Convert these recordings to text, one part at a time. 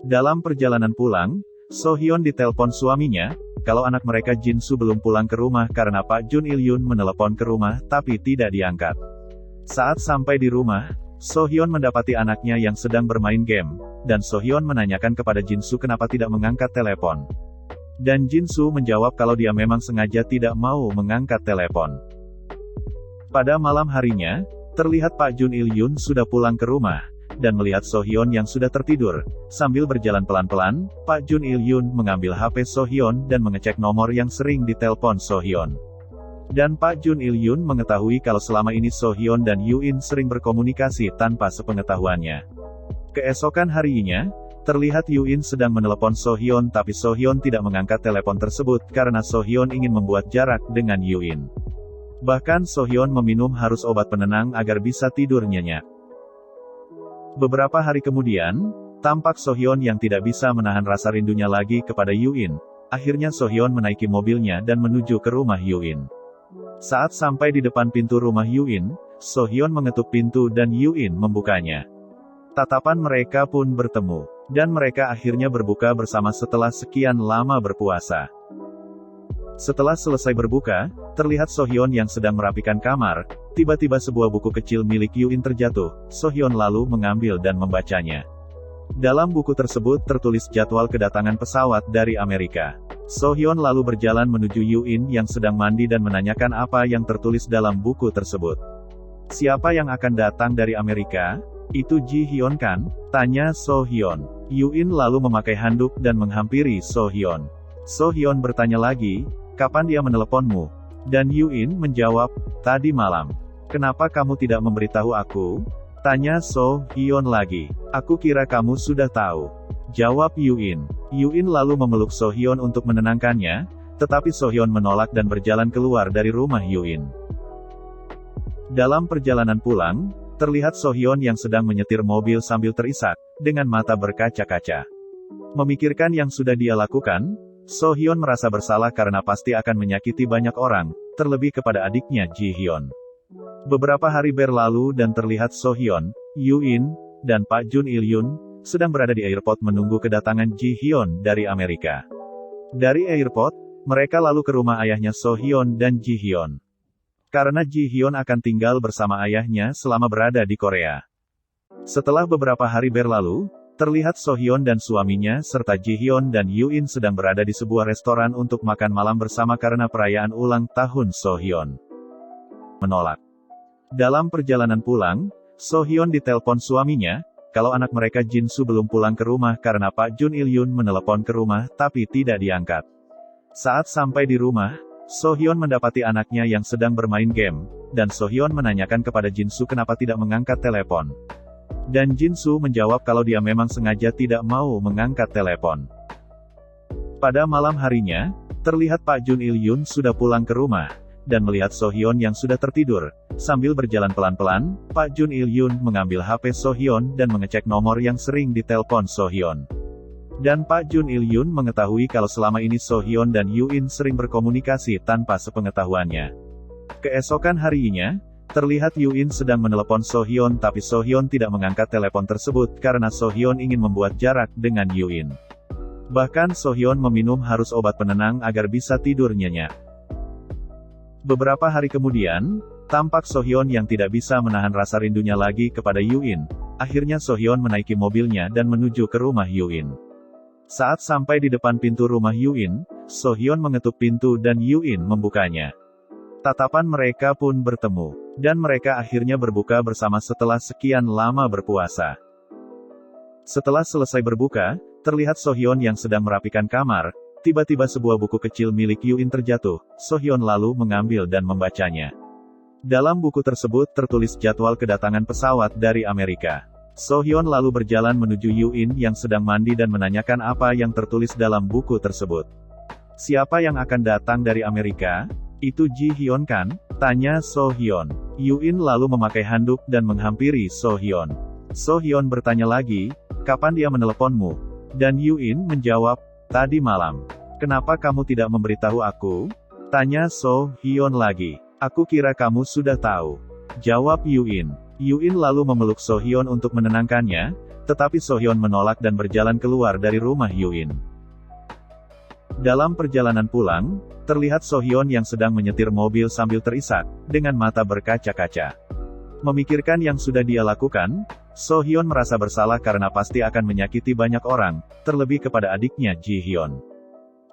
Dalam perjalanan pulang, So-hyun ditelepon suaminya, kalau anak mereka Jin-soo belum pulang ke rumah karena Pak Jun Il-yun menelepon ke rumah tapi tidak diangkat. Saat sampai di rumah, So-hyun mendapati anaknya yang sedang bermain game, dan So-hyun menanyakan kepada Jin-soo kenapa tidak mengangkat telepon. Dan Jin-soo menjawab kalau dia memang sengaja tidak mau mengangkat telepon. Pada malam harinya, terlihat Pak Jun Il-yun sudah pulang ke rumah, dan melihat So-hyun yang sudah tertidur. Sambil berjalan pelan-pelan, Pak Jun Il-yun mengambil HP So-hyun dan mengecek nomor yang sering ditelepon So-hyun. Dan Pak Jun Il-yun mengetahui kalau selama ini So-hyun dan Yoo-in sering berkomunikasi tanpa sepengetahuannya. Keesokan harinya, terlihat Yoo-in sedang menelepon So-hyun tapi So-hyun tidak mengangkat telepon tersebut karena So-hyun ingin membuat jarak dengan Yoo-in. Bahkan So-hyun meminum harus obat penenang agar bisa tidur nyenyak. Beberapa hari kemudian, tampak So-hyun yang tidak bisa menahan rasa rindunya lagi kepada Yoo-in. Akhirnya So-hyun menaiki mobilnya dan menuju ke rumah Yoo-in. Saat sampai di depan pintu rumah Yoo-in, So-hyun mengetuk pintu dan Yoo-in membukanya. Tatapan mereka pun bertemu, dan mereka akhirnya berbuka bersama setelah sekian lama berpuasa. Setelah selesai berbuka, terlihat So-hyun yang sedang merapikan kamar. Tiba-tiba sebuah buku kecil milik Yoo-in terjatuh. So-hyun lalu mengambil dan membacanya. Dalam buku tersebut tertulis jadwal kedatangan pesawat dari Amerika. So-hyun lalu berjalan menuju Yoo-in yang sedang mandi dan menanyakan apa yang tertulis dalam buku tersebut. Siapa yang akan datang dari Amerika? Itu Ji-hyun kan? Tanya So-hyun. Yoo-in lalu memakai handuk dan menghampiri So-hyun. So-hyun bertanya lagi, kapan dia meneleponmu? Dan Yoo-in menjawab, tadi malam. Kenapa kamu tidak memberitahu aku? Tanya So-hyun lagi. Aku kira kamu sudah tahu. Jawab Yoo-in. Yoo-in lalu memeluk So-hyun untuk menenangkannya, tetapi So-hyun menolak dan berjalan keluar dari rumah Yoo-in. Dalam perjalanan pulang, terlihat So-hyun yang sedang menyetir mobil sambil terisak, dengan mata berkaca-kaca. Memikirkan yang sudah dia lakukan, So-hyun merasa bersalah karena pasti akan menyakiti banyak orang, terlebih kepada adiknya Ji-hyun. Beberapa hari berlalu dan terlihat So-hyun, Yoo-in, dan Pak Jun Il-yun sedang berada di airport menunggu kedatangan Ji-hyun dari Amerika. Dari airport, mereka lalu ke rumah ayahnya So-hyun dan Ji-hyun. Karena Ji-hyun akan tinggal bersama ayahnya selama berada di Korea. Setelah beberapa hari berlalu, terlihat So-hyun dan suaminya serta Ji-hyun dan Yoo-in sedang berada di sebuah restoran untuk makan malam bersama karena perayaan ulang tahun So-hyun. Menolak. Dalam perjalanan pulang, So-hyun ditelepon suaminya, kalau anak mereka Jin-soo belum pulang ke rumah karena Pak Jun Il-yun menelepon ke rumah tapi tidak diangkat. Saat sampai di rumah, So-hyun mendapati anaknya yang sedang bermain game, dan So-hyun menanyakan kepada Jin-soo kenapa tidak mengangkat telepon. Dan Jin-soo menjawab kalau dia memang sengaja tidak mau mengangkat telepon. Pada malam harinya, terlihat Pak Jun Il-yun sudah pulang ke rumah, dan melihat So-hyun yang sudah tertidur. Sambil berjalan pelan-pelan, Pak Jun Il-yun mengambil HP So-hyun dan mengecek nomor yang sering ditelepon So-hyun. Dan Pak Jun Il-yun mengetahui kalau selama ini So-hyun dan Yoo-in sering berkomunikasi tanpa sepengetahuannya. Keesokan harinya, terlihat Yoo-in sedang menelepon So-hyun tapi So-hyun tidak mengangkat telepon tersebut karena So-hyun ingin membuat jarak dengan Yoo-in. Bahkan So-hyun meminum harus obat penenang agar bisa tidur nyenyak. Beberapa hari kemudian, tampak So-hyun yang tidak bisa menahan rasa rindunya lagi kepada Yoo-in. Akhirnya So-hyun menaiki mobilnya dan menuju ke rumah Yoo-in. Saat sampai di depan pintu rumah Yoo-in, So-hyun mengetuk pintu dan Yoo-in membukanya. Tatapan mereka pun bertemu, dan mereka akhirnya berbuka bersama setelah sekian lama berpuasa. Setelah selesai berbuka, terlihat So-hyun yang sedang merapikan kamar. Tiba-tiba sebuah buku kecil milik Yoo-in terjatuh. So-hyun lalu mengambil dan membacanya. Dalam buku tersebut tertulis jadwal kedatangan pesawat dari Amerika. So-hyun lalu berjalan menuju Yoo-in yang sedang mandi dan menanyakan apa yang tertulis dalam buku tersebut. Siapa yang akan datang dari Amerika? Itu Ji-hyun kan? Tanya So-hyun. Yoo-in lalu memakai handuk dan menghampiri So-hyun. So-hyun bertanya lagi, kapan dia meneleponmu? Dan Yoo-in menjawab, tadi malam. Kenapa kamu tidak memberitahu aku? Tanya So-hyun lagi. Aku kira kamu sudah tahu. Jawab Yoo-in. Yuin lalu memeluk Sohyeon untuk menenangkannya, tetapi Sohyeon menolak dan berjalan keluar dari rumah Yuin. Dalam perjalanan pulang, terlihat Sohyeon yang sedang menyetir mobil sambil terisak, dengan mata berkaca-kaca. Memikirkan yang sudah dia lakukan, Sohyeon merasa bersalah karena pasti akan menyakiti banyak orang, terlebih kepada adiknya Ji-hyun.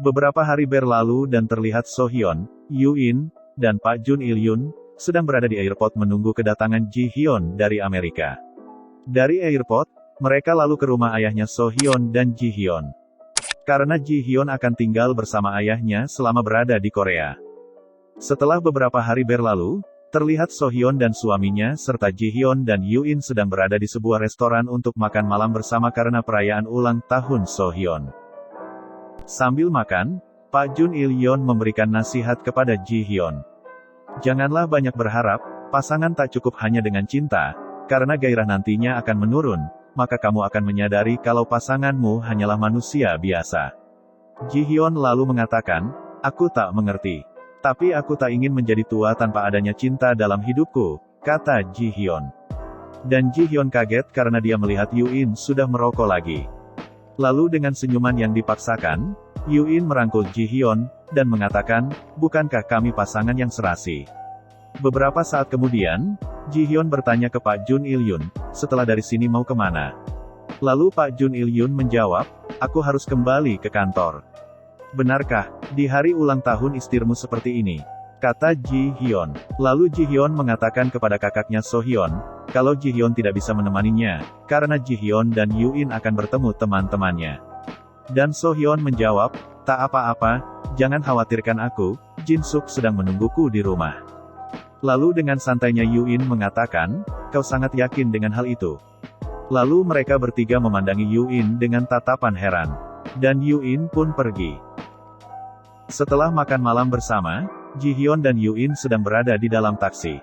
Beberapa hari berlalu dan terlihat Sohyeon, Yuin, dan Pak Jun Il-yun, sedang berada di airport menunggu kedatangan Ji-hyun dari Amerika. Dari airport, mereka lalu ke rumah ayahnya Sohyeon dan Ji-hyun. Karena Ji-hyun akan tinggal bersama ayahnya selama berada di Korea. Setelah beberapa hari berlalu, terlihat Sohyeon dan suaminya serta Ji-hyun dan Yuin sedang berada di sebuah restoran untuk makan malam bersama karena perayaan ulang tahun Sohyeon. Sambil makan, Pak Jun Il-yun memberikan nasihat kepada Ji-hyun. Janganlah banyak berharap, pasangan tak cukup hanya dengan cinta, karena gairah nantinya akan menurun, maka kamu akan menyadari kalau pasanganmu hanyalah manusia biasa. Ji-hyun lalu mengatakan, aku tak mengerti. Tapi aku tak ingin menjadi tua tanpa adanya cinta dalam hidupku, kata Ji-hyun. Dan Ji-hyun kaget karena dia melihat Yuin sudah merokok lagi. Lalu dengan senyuman yang dipaksakan, Yuin merangkul Ji-hyun, dan mengatakan, bukankah kami pasangan yang serasi? Beberapa saat kemudian, Ji-hyun bertanya ke Pak Jun Il-yun, setelah dari sini mau kemana? Lalu Pak Jun Il-yun menjawab, aku harus kembali ke kantor. Benarkah, di hari ulang tahun istrimu seperti ini? Kata Ji-hyun. Lalu Ji-hyun mengatakan kepada kakaknya Sohyeon, kalau Ji-hyun tidak bisa menemaninya, karena Ji-hyun dan Yuin akan bertemu teman-temannya. Dan Sohyeon menjawab, tak apa-apa, jangan khawatirkan aku, Jin-suk sedang menungguku di rumah. Lalu dengan santainya Yuin mengatakan, kau sangat yakin dengan hal itu? Lalu mereka bertiga memandangi Yuin dengan tatapan heran. Dan Yuin pun pergi. Setelah makan malam bersama, Ji-hyun dan Yuin sedang berada di dalam taksi.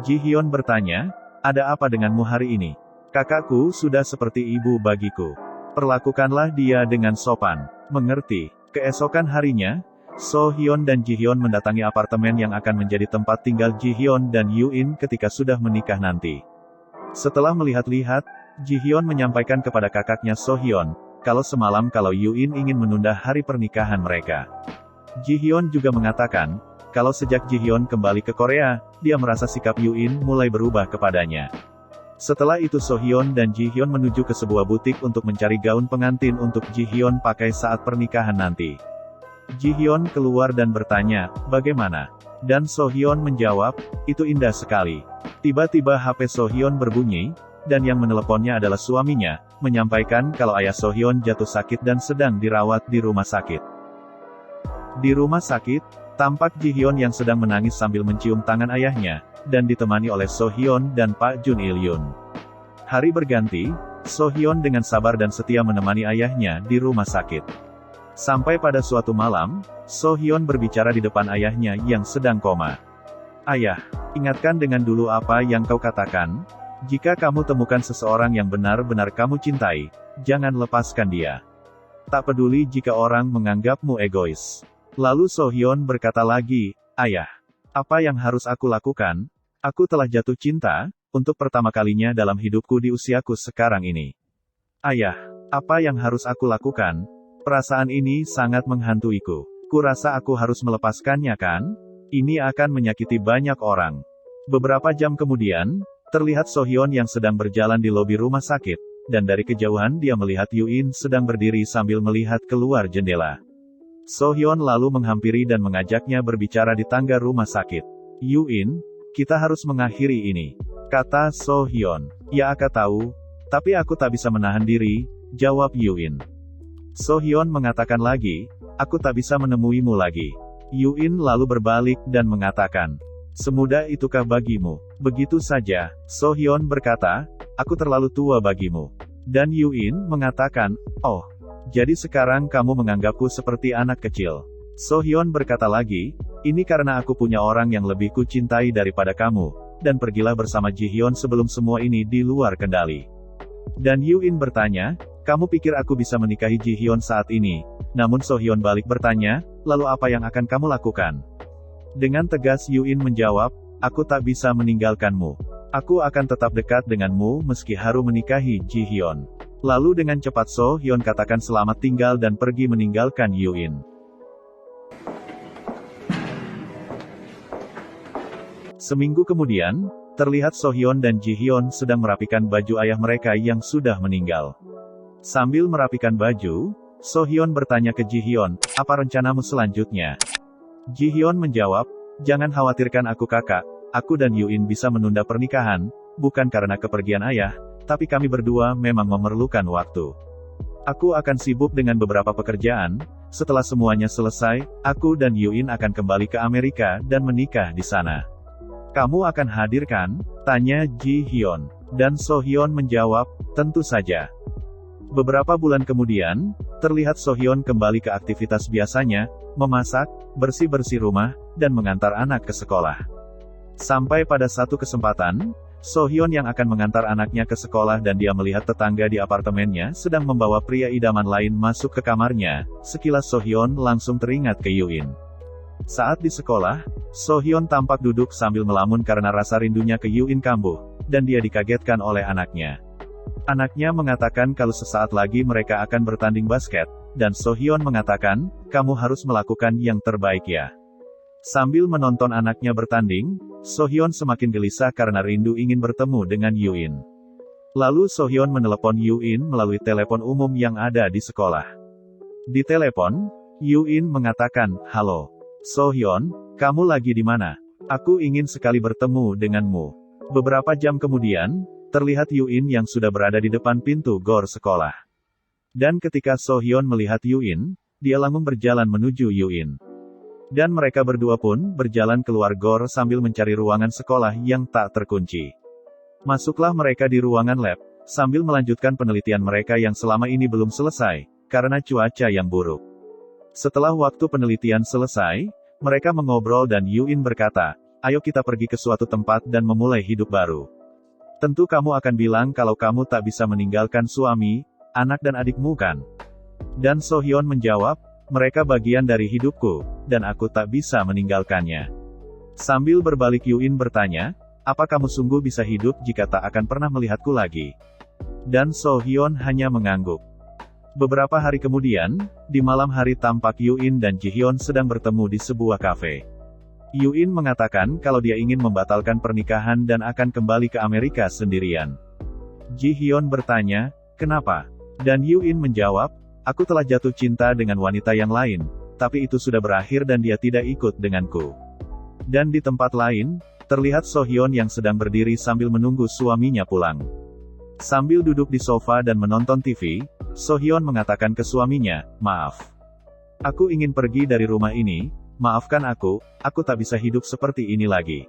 Ji-hyun bertanya, ada apa denganmu hari ini? Kakakku sudah seperti ibu bagiku. Perlakukanlah dia dengan sopan. Mengerti. Keesokan harinya, Sohyeon dan Ji-hyun mendatangi apartemen yang akan menjadi tempat tinggal Ji-hyun dan Yuin ketika sudah menikah nanti. Setelah melihat-lihat, Ji-hyun menyampaikan kepada kakaknya Sohyeon, kalau semalam Yuin ingin menunda hari pernikahan mereka. Ji-hyun juga mengatakan, kalau sejak Ji-hyun kembali ke Korea, dia merasa sikap Yuin mulai berubah kepadanya. Setelah itu Sohyeon dan Ji-hyun menuju ke sebuah butik untuk mencari gaun pengantin untuk Ji-hyun pakai saat pernikahan nanti. Ji-hyun keluar dan bertanya, bagaimana? Dan Sohyeon menjawab, itu indah sekali. Tiba-tiba HP Sohyeon berbunyi, dan yang meneleponnya adalah suaminya, menyampaikan kalau ayah Sohyeon jatuh sakit dan sedang dirawat di rumah sakit. Di rumah sakit, tampak Ji-hyun yang sedang menangis sambil mencium tangan ayahnya, dan ditemani oleh Sohyeon dan Pak Jun Il-yun. Hari berganti, Sohyeon dengan sabar dan setia menemani ayahnya di rumah sakit. Sampai pada suatu malam, Sohyeon berbicara di depan ayahnya yang sedang koma. Ayah, ingatkan dengan dulu apa yang kau katakan. Jika kamu temukan seseorang yang benar-benar kamu cintai, jangan lepaskan dia. Tak peduli jika orang menganggapmu egois. Lalu Sohyeon berkata lagi, ayah, apa yang harus aku lakukan? Aku telah jatuh cinta, untuk pertama kalinya dalam hidupku di usiaku sekarang ini. Ayah, apa yang harus aku lakukan? Perasaan ini sangat menghantuiku. Kurasa aku harus melepaskannya kan? Ini akan menyakiti banyak orang. Beberapa jam kemudian, terlihat Sohyeon yang sedang berjalan di lobi rumah sakit, dan dari kejauhan dia melihat Yuin sedang berdiri sambil melihat keluar jendela. Sohyeon lalu menghampiri dan mengajaknya berbicara di tangga rumah sakit. Yuin, kita harus mengakhiri ini, kata Sohyeon. Ya aku tahu, tapi aku tak bisa menahan diri, jawab Yuin. Sohyeon mengatakan lagi, aku tak bisa menemuimu lagi. Yuin lalu berbalik dan mengatakan, semudah itukah bagimu? Begitu saja, Sohyeon berkata, aku terlalu tua bagimu. Dan Yuin mengatakan, oh, jadi sekarang kamu menganggapku seperti anak kecil. Sohyeon berkata lagi, ini karena aku punya orang yang lebih ku cintai daripada kamu, dan pergilah bersama Ji-hyun sebelum semua ini di luar kendali. Dan Yuin bertanya, kamu pikir aku bisa menikahi Ji-hyun saat ini? Namun Sohyeon balik bertanya, lalu apa yang akan kamu lakukan? Dengan tegas Yuin menjawab, aku tak bisa meninggalkanmu. Aku akan tetap dekat denganmu meski harus menikahi Ji Hyun. Lalu dengan cepat So Hyun katakan selamat tinggal dan pergi meninggalkan Yoo-in. Seminggu kemudian, terlihat So Hyun dan Ji Hyun sedang merapikan baju ayah mereka yang sudah meninggal. Sambil merapikan baju, So Hyun bertanya ke Ji Hyun, apa rencanamu selanjutnya? Ji Hyun menjawab, jangan khawatirkan aku kakak, aku dan Yoo-in bisa menunda pernikahan, bukan karena kepergian ayah, tapi kami berdua memang memerlukan waktu. Aku akan sibuk dengan beberapa pekerjaan, setelah semuanya selesai, aku dan Yoo-in akan kembali ke Amerika dan menikah di sana. Kamu akan hadir kan? Tanya Ji Hyun. Dan So Hyun menjawab, tentu saja. Beberapa bulan kemudian, terlihat So Hyun kembali ke aktivitas biasanya, memasak, bersih-bersih rumah, dan mengantar anak ke sekolah. Sampai pada satu kesempatan, So Hyun yang akan mengantar anaknya ke sekolah dan dia melihat tetangga di apartemennya sedang membawa pria idaman lain masuk ke kamarnya, sekilas So Hyun langsung teringat ke Yoo-in. Saat di sekolah, So Hyun tampak duduk sambil melamun karena rasa rindunya ke Yoo-in kambuh, dan dia dikagetkan oleh anaknya. Anaknya mengatakan kalau sesaat lagi mereka akan bertanding basket, dan So Hyun mengatakan, kamu harus melakukan yang terbaik ya. Sambil menonton anaknya bertanding, So Hyun semakin gelisah karena rindu ingin bertemu dengan Yoo-in. Lalu So Hyun menelepon Yoo-in melalui telepon umum yang ada di sekolah. Di telepon, Yoo-in mengatakan, halo. So Hyun, kamu lagi di mana? Aku ingin sekali bertemu denganmu. Beberapa jam kemudian, terlihat Yoo-in yang sudah berada di depan pintu gor sekolah. Dan ketika So Hyun melihat Yoo-in, dia langsung berjalan menuju Yoo-in. Dan mereka berdua pun berjalan keluar gor sambil mencari ruangan sekolah yang tak terkunci. Masuklah mereka di ruangan lab, sambil melanjutkan penelitian mereka yang selama ini belum selesai, karena cuaca yang buruk. Setelah waktu penelitian selesai, mereka mengobrol dan Yoo-in berkata, ayo kita pergi ke suatu tempat dan memulai hidup baru. Tentu kamu akan bilang kalau kamu tak bisa meninggalkan suami, anak dan adikmu kan? Dan So Hyun menjawab, mereka bagian dari hidupku, dan aku tak bisa meninggalkannya. Sambil berbalik Yoo-in bertanya, apa kamu sungguh bisa hidup jika tak akan pernah melihatku lagi? Dan So Hyun hanya mengangguk. Beberapa hari kemudian, di malam hari tampak Yoo-in dan Ji Hyun sedang bertemu di sebuah kafe. Yoo-in mengatakan kalau dia ingin membatalkan pernikahan dan akan kembali ke Amerika sendirian. Ji Hyun bertanya, kenapa? Dan Yoo-in menjawab, aku telah jatuh cinta dengan wanita yang lain, tapi itu sudah berakhir dan dia tidak ikut denganku. Dan di tempat lain, terlihat So Hyun yang sedang berdiri sambil menunggu suaminya pulang. Sambil duduk di sofa dan menonton TV, So Hyun mengatakan ke suaminya, maaf. Aku ingin pergi dari rumah ini, maafkan aku tak bisa hidup seperti ini lagi.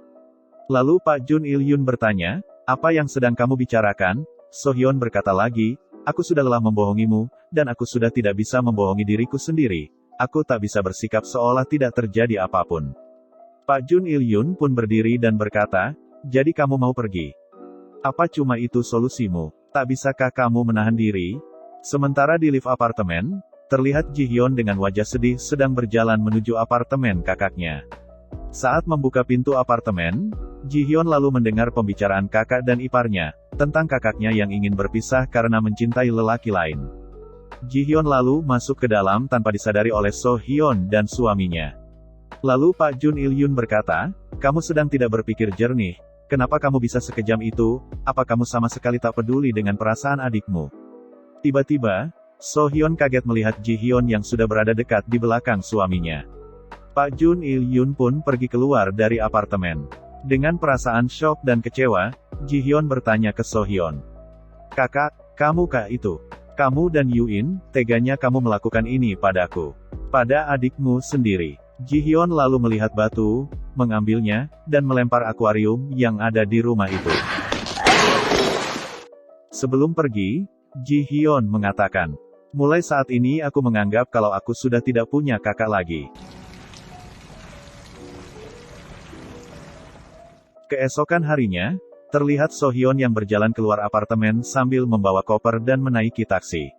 Lalu Pak Jun Il-yun bertanya, apa yang sedang kamu bicarakan? So Hyun berkata lagi, aku sudah lelah membohongimu, dan aku sudah tidak bisa membohongi diriku sendiri. Aku tak bisa bersikap seolah tidak terjadi apapun. Pak Jun Il-yun pun berdiri dan berkata, jadi kamu mau pergi? Apa cuma itu solusimu? Tak bisakah kamu menahan diri? Sementara di lift apartemen, terlihat Ji Hyun dengan wajah sedih sedang berjalan menuju apartemen kakaknya. Saat membuka pintu apartemen, Ji Hyun lalu mendengar pembicaraan kakak dan iparnya, tentang kakaknya yang ingin berpisah karena mencintai lelaki lain. Ji Hyun lalu masuk ke dalam tanpa disadari oleh So Hyun dan suaminya. Lalu Pak Jun Il-yun berkata, kamu sedang tidak berpikir jernih, kenapa kamu bisa sekejam itu, apa kamu sama sekali tak peduli dengan perasaan adikmu? Tiba-tiba, So Hyun kaget melihat Ji Hyun yang sudah berada dekat di belakang suaminya. Pak Jun Il-yun pun pergi keluar dari apartemen. Dengan perasaan syok dan kecewa, Ji Hyun bertanya ke So Hyun. Kakak, kamu kah itu? Kamu dan Yoo-in, teganya kamu melakukan ini padaku. Pada adikmu sendiri. Ji Hyun lalu melihat batu, mengambilnya, dan melempar akuarium yang ada di rumah itu. Sebelum pergi, Ji Hyun mengatakan, mulai saat ini aku menganggap kalau aku sudah tidak punya kakak lagi. Keesokan harinya, terlihat So Hyun yang berjalan keluar apartemen sambil membawa koper dan menaiki taksi.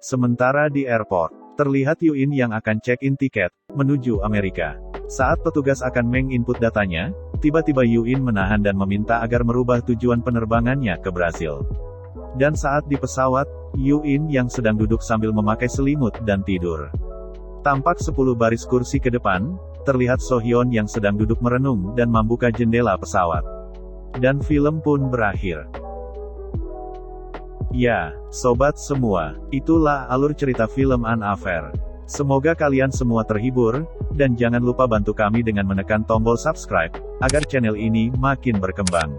Sementara di airport, terlihat Yoo-in yang akan check-in tiket, menuju Amerika. Saat petugas akan menginput datanya, tiba-tiba Yuin menahan dan meminta agar merubah tujuan penerbangannya ke Brasil. Dan saat di pesawat, Yuin yang sedang duduk sambil memakai selimut dan tidur. Tampak 10 baris kursi ke depan, terlihat Sohyeon yang sedang duduk merenung dan membuka jendela pesawat. Dan film pun berakhir. Ya, sobat semua, itulah alur cerita film An Affair. Semoga kalian semua terhibur, dan jangan lupa bantu kami dengan menekan tombol subscribe, agar channel ini makin berkembang.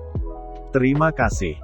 Terima kasih.